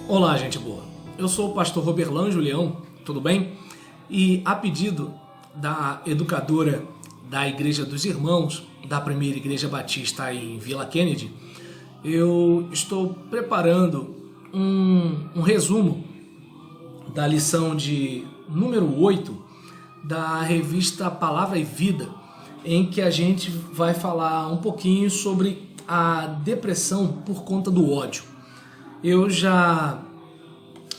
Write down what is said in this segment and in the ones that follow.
Olá, gente boa. Eu sou o pastor Roberlan Leão, tudo bem? E a pedido da educadora da Igreja dos Irmãos, da Primeira Igreja Batista em Vila Kennedy, eu estou preparando um resumo da lição de número 8 da revista Palavra e Vida, em que a gente vai falar um pouquinho sobre a depressão por conta do ódio. Eu já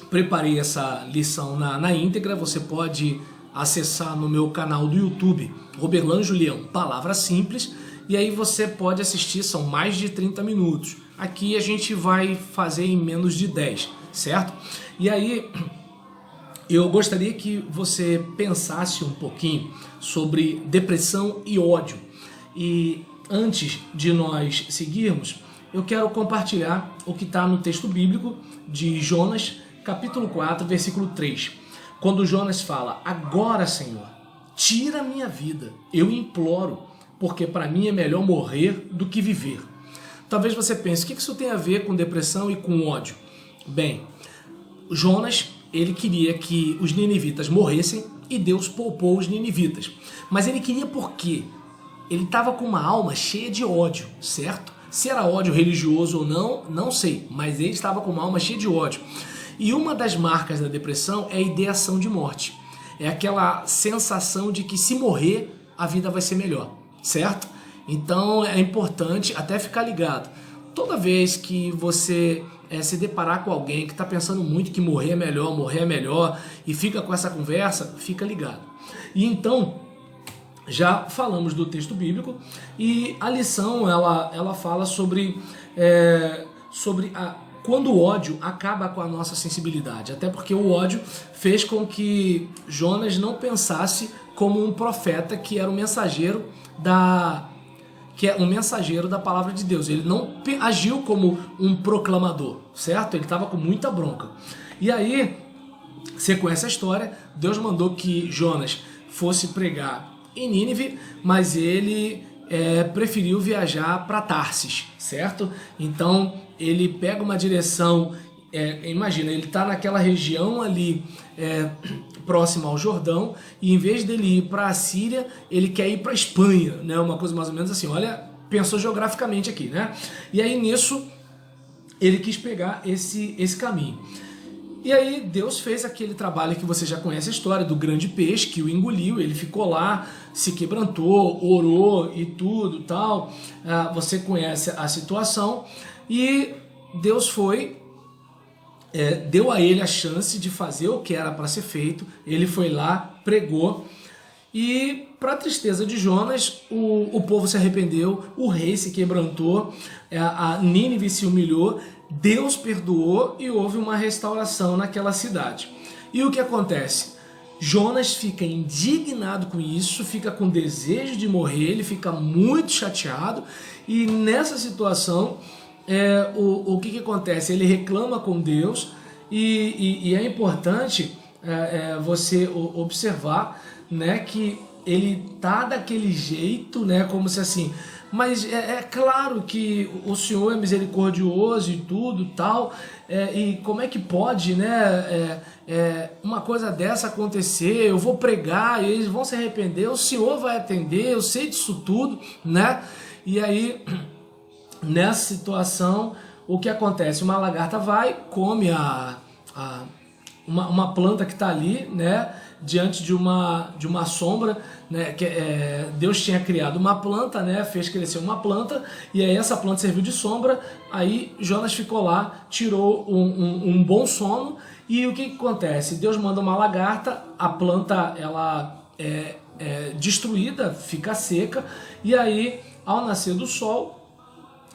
preparei essa lição na íntegra, você pode acessar no meu canal do YouTube, Roberlan Leão, Palavra Simples, e aí você pode assistir, são mais de 30 minutos. Aqui a gente vai fazer em menos de 10, certo? E aí eu gostaria que você pensasse um pouquinho sobre depressão e ódio. E antes de nós seguirmos, eu quero compartilhar o que está no texto bíblico de Jonas, capítulo 4, versículo 3. Quando Jonas fala: agora, Senhor, tira a minha vida, eu imploro, porque para mim é melhor morrer do que viver. Talvez você pense, o que isso tem a ver com depressão e com ódio? Bem, Jonas, ele queria que os ninivitas morressem e Deus poupou os ninivitas. Mas ele queria por quê? Ele estava com uma alma cheia de ódio, certo? Se era ódio religioso ou não, não sei, mas ele estava com uma alma cheia de ódio. E uma das marcas da depressão é a ideação de morte. É aquela sensação de que se morrer, a vida vai ser melhor, certo? Então é importante até ficar ligado. Toda vez que você se deparar com alguém que está pensando muito que morrer é melhor, e fica com essa conversa, fica ligado. E então, já falamos do texto bíblico e a lição ela fala sobre quando o ódio acaba com a nossa sensibilidade. Até porque o ódio fez com que Jonas não pensasse como um profeta que era um mensageiro da palavra de Deus. Ele não agiu como um proclamador, certo? Ele estava com muita bronca. E aí, você conhece a história, Deus mandou que Jonas fosse pregar em Nínive, mas ele preferiu viajar para Tarsis, certo? Então ele pega uma direção, imagina, ele está naquela região ali próxima ao Jordão, e em vez dele ir para a Síria, ele quer ir para a Espanha, né? Uma coisa mais ou menos assim, olha, pensou geograficamente aqui, né? E aí nisso ele quis pegar esse caminho. E aí Deus fez aquele trabalho que você já conhece a história do grande peixe que o engoliu. Ele ficou lá, se quebrantou, orou e tudo tal. Você conhece a situação. E Deus deu a ele a chance de fazer o que era para ser feito. Ele foi lá, pregou. E para a tristeza de Jonas, o povo se arrependeu, o rei se quebrantou, a Nínive se humilhou, Deus perdoou e houve uma restauração naquela cidade. E o que acontece? Jonas fica indignado com isso, fica com desejo de morrer, ele fica muito chateado, e nessa situação, o que acontece? Ele reclama com Deus, e é importante você observar, né, que ele tá daquele jeito, né, como se assim, mas é claro que o Senhor é misericordioso e tudo tal, e como é que pode, né, uma coisa dessa acontecer? Eu vou pregar, eles vão se arrepender, o Senhor vai atender, eu sei disso tudo, né? E aí, nessa situação, o que acontece? Uma lagarta vai, come uma planta que está ali, né, diante de uma sombra, né, que Deus tinha criado uma planta, né, fez crescer uma planta, e aí essa planta serviu de sombra. Aí Jonas ficou lá, tirou um bom sono, e o que acontece? Deus manda uma lagarta, a planta ela é destruída, fica seca, e aí ao nascer do sol,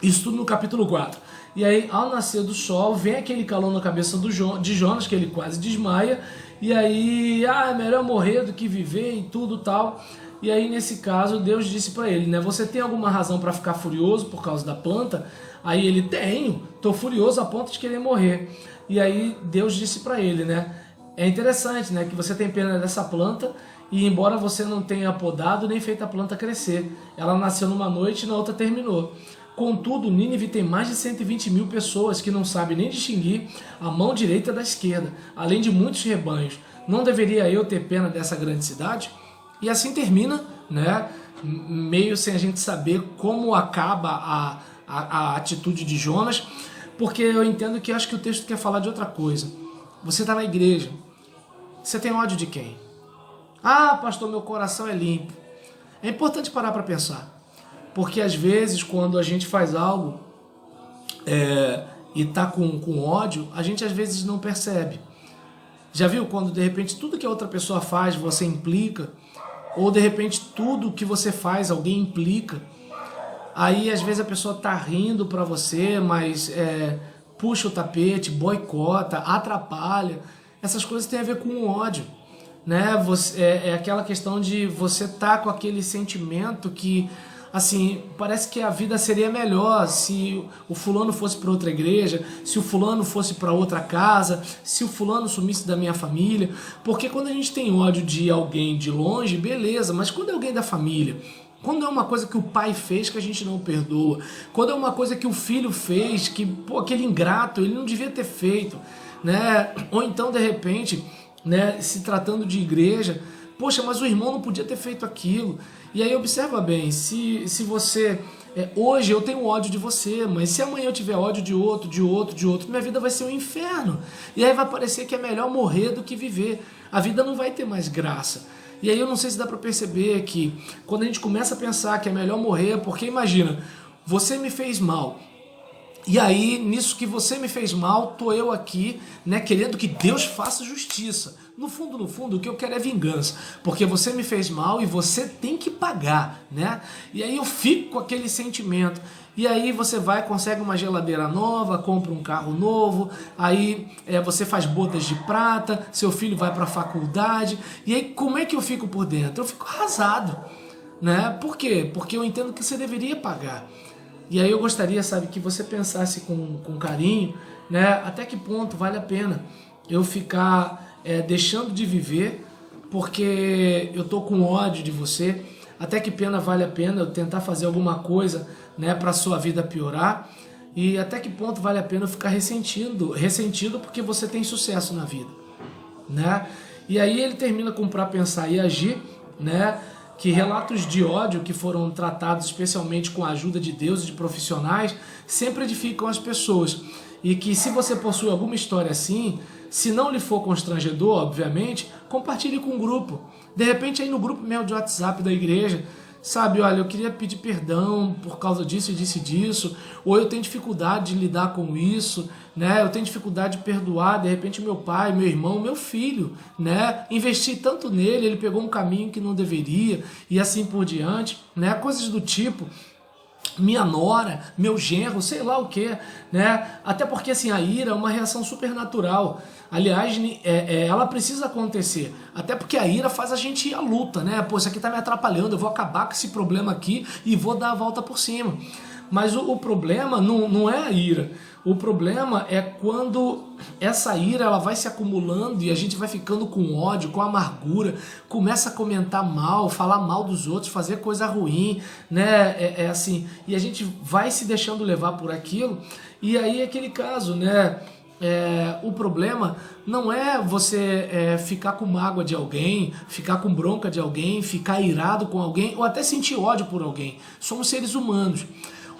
isso tudo no capítulo 4, e aí ao nascer do sol vem aquele calor na cabeça de Jonas, que ele quase desmaia, e aí, é melhor morrer do que viver e tudo tal. E aí nesse caso Deus disse para ele, né, você tem alguma razão para ficar furioso por causa da planta? Aí ele, tenho, estou furioso a ponto de querer morrer. E aí Deus disse para ele, né, é interessante, né, que você tem pena dessa planta, e embora você não tenha podado nem feito a planta crescer, ela nasceu numa noite e na outra terminou. Contudo, Nínive tem mais de 120 mil pessoas que não sabem nem distinguir a mão direita da esquerda, além de muitos rebanhos. Não deveria eu ter pena dessa grande cidade? E assim termina, né, meio sem a gente saber como acaba a atitude de Jonas, porque eu entendo que acho que o texto quer falar de outra coisa. Você está na igreja, você tem ódio de quem? Ah, pastor, meu coração é limpo. É importante parar para pensar, porque às vezes quando a gente faz algo e tá com ódio, a gente às vezes não percebe. Já viu quando de repente tudo que a outra pessoa faz você implica, ou de repente tudo que você faz alguém implica? Aí às vezes a pessoa tá rindo para você, mas puxa o tapete, boicota, atrapalha. Essas coisas têm a ver com ódio, né? É aquela questão de você tá com aquele sentimento que, assim, parece que a vida seria melhor se o fulano fosse para outra igreja, se o fulano fosse para outra casa, se o fulano sumisse da minha família. Porque quando a gente tem ódio de alguém de longe, beleza, mas quando é alguém da família, quando é uma coisa que o pai fez que a gente não perdoa, quando é uma coisa que o filho fez, que, pô, aquele ingrato, ele não devia ter feito, né? Ou então, de repente, né, se tratando de igreja, poxa, mas o irmão não podia ter feito aquilo. E aí observa bem, se você... hoje eu tenho ódio de você, mas se amanhã eu tiver ódio de outro, minha vida vai ser um inferno. E aí vai parecer que é melhor morrer do que viver. A vida não vai ter mais graça. E aí eu não sei se dá para perceber que quando a gente começa a pensar que é melhor morrer, porque imagina, você me fez mal, e aí nisso que você me fez mal, tô eu aqui, né, querendo que Deus faça justiça. No fundo, o que eu quero é vingança, porque você me fez mal e você tem que pagar, né? E aí eu fico com aquele sentimento. E aí você vai, consegue uma geladeira nova, compra um carro novo, aí você faz bodas de prata, seu filho vai para a faculdade, e aí como é que eu fico por dentro? Eu fico arrasado, né? Por quê? Porque eu entendo que você deveria pagar. E aí eu gostaria, sabe, que você pensasse com carinho, né? Até que ponto vale a pena eu ficar deixando de viver porque eu tô com ódio de você? Até que pena vale a pena eu tentar fazer alguma coisa, né, para sua vida piorar? E até que ponto vale a pena eu ficar ressentido porque você tem sucesso na vida, né? E aí ele termina com Pra Pensar e Agir, né? Que relatos de ódio que foram tratados especialmente com a ajuda de Deus e de profissionais sempre edificam as pessoas. E que se você possui alguma história assim, se não lhe for constrangedor, obviamente, compartilhe com o grupo. De repente aí no grupo meu de WhatsApp da igreja, sabe, olha, eu queria pedir perdão por causa disso e disso, ou eu tenho dificuldade de lidar com isso, né? Eu tenho dificuldade de perdoar, de repente, meu pai, meu irmão, meu filho, né? Investi tanto nele, ele pegou um caminho que não deveria, e assim por diante, né? Coisas do tipo, minha nora, meu genro, sei lá o que, né? Até porque assim, a ira é uma reação supernatural. Aliás, ela precisa acontecer. Até porque a ira faz a gente ir à luta, né? Pô, isso aqui tá me atrapalhando, eu vou acabar com esse problema aqui e vou dar a volta por cima. Mas o problema não é a ira. O problema é quando essa ira ela vai se acumulando e a gente vai ficando com ódio, com amargura, começa a comentar mal, falar mal dos outros, fazer coisa ruim, né? Assim, e a gente vai se deixando levar por aquilo. E aí é aquele caso, né? O problema não é você ficar com mágoa de alguém, ficar com bronca de alguém, ficar irado com alguém ou até sentir ódio por alguém. Somos seres humanos.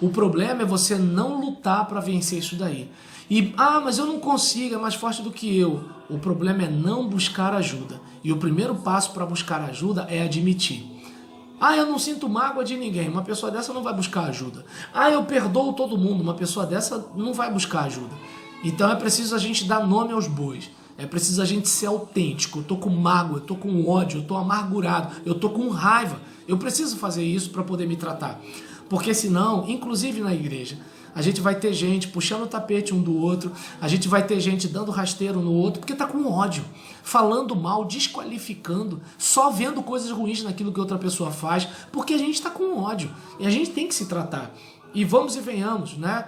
O problema é você não lutar para vencer isso daí. E, mas eu não consigo, é mais forte do que eu. O problema é não buscar ajuda. E o primeiro passo para buscar ajuda é admitir. Eu não sinto mágoa de ninguém. Uma pessoa dessa não vai buscar ajuda. Eu perdoo todo mundo. Uma pessoa dessa não vai buscar ajuda. Então é preciso a gente dar nome aos bois. É preciso a gente ser autêntico. Eu tô com mágoa, eu tô com ódio, eu tô amargurado, eu tô com raiva. Eu preciso fazer isso para poder me tratar. Porque senão, inclusive na igreja, a gente vai ter gente puxando o tapete um do outro, a gente vai ter gente dando rasteiro no outro, porque tá com ódio, falando mal, desqualificando, só vendo coisas ruins naquilo que outra pessoa faz, porque a gente tá com ódio e a gente tem que se tratar. E vamos e venhamos, né?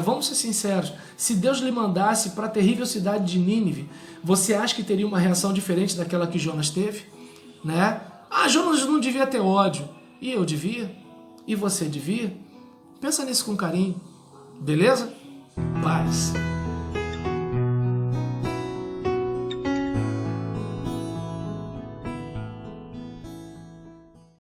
Vamos ser sinceros, se Deus lhe mandasse para a terrível cidade de Nínive, você acha que teria uma reação diferente daquela que Jonas teve? Né? Jonas não devia ter ódio. E eu devia? E você devia? Pensa nisso com carinho, beleza? Paz.